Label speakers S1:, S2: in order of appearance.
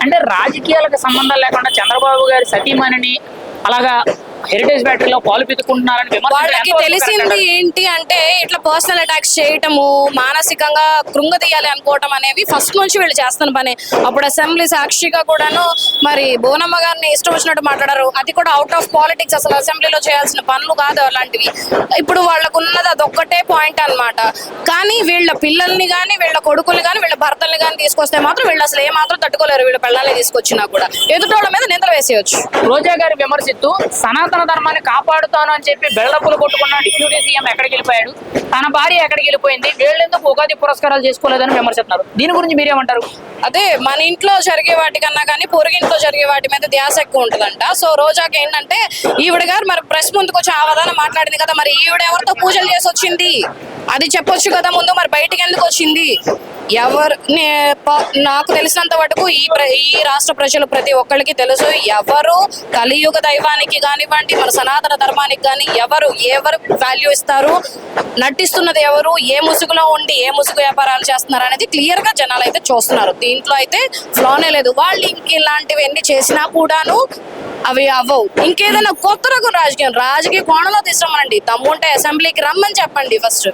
S1: అంటే రాజకీయాలకు సంబంధం లేకుండా చంద్రబాబు గారి సతీమణిని అలాగా హెరిటేజ్ బ్యాటరీలో పాలు పితుకుంటున్నారని
S2: వాళ్ళకి తెలిసింది ఏంటి అంటే ఇట్లా పర్సనల్ అటాక్స్ చేయటము, మానసికంగా కృంగదీయాలి అనుకోవటం అనేవి ఫస్ట్ నుంచి వీళ్ళు చేస్తున్న పని. అప్పుడు అసెంబ్లీ సాక్షిగా కూడాను మరి బోనమ్మ గారిని ఇష్టం వచ్చినట్టు మాట్లాడారు. అది కూడా అవుట్ ఆఫ్ పాలిటిక్స్, అసలు అసెంబ్లీలో చేయాల్సిన పనులు కాదు అలాంటివి. ఇప్పుడు వాళ్ళకు ఉన్నది అదొక్కటే పాయింట్ అన్నమాట. కానీ వీళ్ళ పిల్లల్ని కానీ వీళ్ళ కొడుకులు కానీ వీళ్ళ భర్తల్ని కానీ తీసుకొస్తే మాత్రం వీళ్ళు అసలు ఏమాత్రం తట్టుకోలేరు. వీళ్ళ పిల్లల్ని తీసుకొచ్చినా కూడా ఎదుటోళ్ళ మీద నిందలు వేసేయచ్చు.
S1: రోజా గారి విమర్శిస్తూ సనాతన ధర్మాన్ని కాపాడుతాను అని చెప్పి బెళ్లప్పులు కొట్టుకున్న డిప్యూటీ సీఎం ఎక్కడికి వెళ్ళిపోయాడు, తన భార్య ఎక్కడికి వెళ్ళిపోయింది, వీళ్ళెందుకు ఉగాది పురస్కారాలు చేసుకోలేదని విమర్శిస్తున్నారు. దీని గురించి మీరేమంటారు?
S2: అదే మన ఇంట్లో జరిగే వాటికన్నా కానీ పొరుగింట్లో జరిగే వాటి మీద ధ్యాస ఎక్కువ ఉంటుందంట. సో రోజాకి ఏంటంటే ఈవిడ గారు మరి ప్రెస్ ముందుకు వచ్చి ఆవదాన మాట్లాడింది కదా, మరి ఈవిడ ఎవరితో పూజలు చేసి వచ్చింది అది చెప్పొచ్చు కదా ముందు. మరి బయటికి ఎందుకు వచ్చింది? నాకు తెలిసినంత వరకు ఈ రాష్ట్ర ప్రజలు ప్రతి ఒక్కరికి తెలుసు, ఎవరు కలియుగ దైవానికి కానివ్వండి మన సనాతన ధర్మానికి కానీ ఎవరు వాల్యూ ఇస్తారు, నటిస్తున్నది ఎవరు, ఏ ముసుగులో ఉండి ఏ ముసుగు వ్యాపారాలు చేస్తున్నారు అనేది క్లియర్ గా జనాలు అయితే చూస్తున్నారు. దీంట్లో అయితే ఫ్లానే లేదు. వాళ్ళు ఇలాంటివి ఎన్ని చేసినా కూడాను అవి అవ్వవు. ఇంకేదైనా కొత్త రకం రాజకీయ కోణంలో తీసుకురమ్మనండి. దమ్ముంటే అసెంబ్లీకి రమ్మని చెప్పండి ఫస్ట్.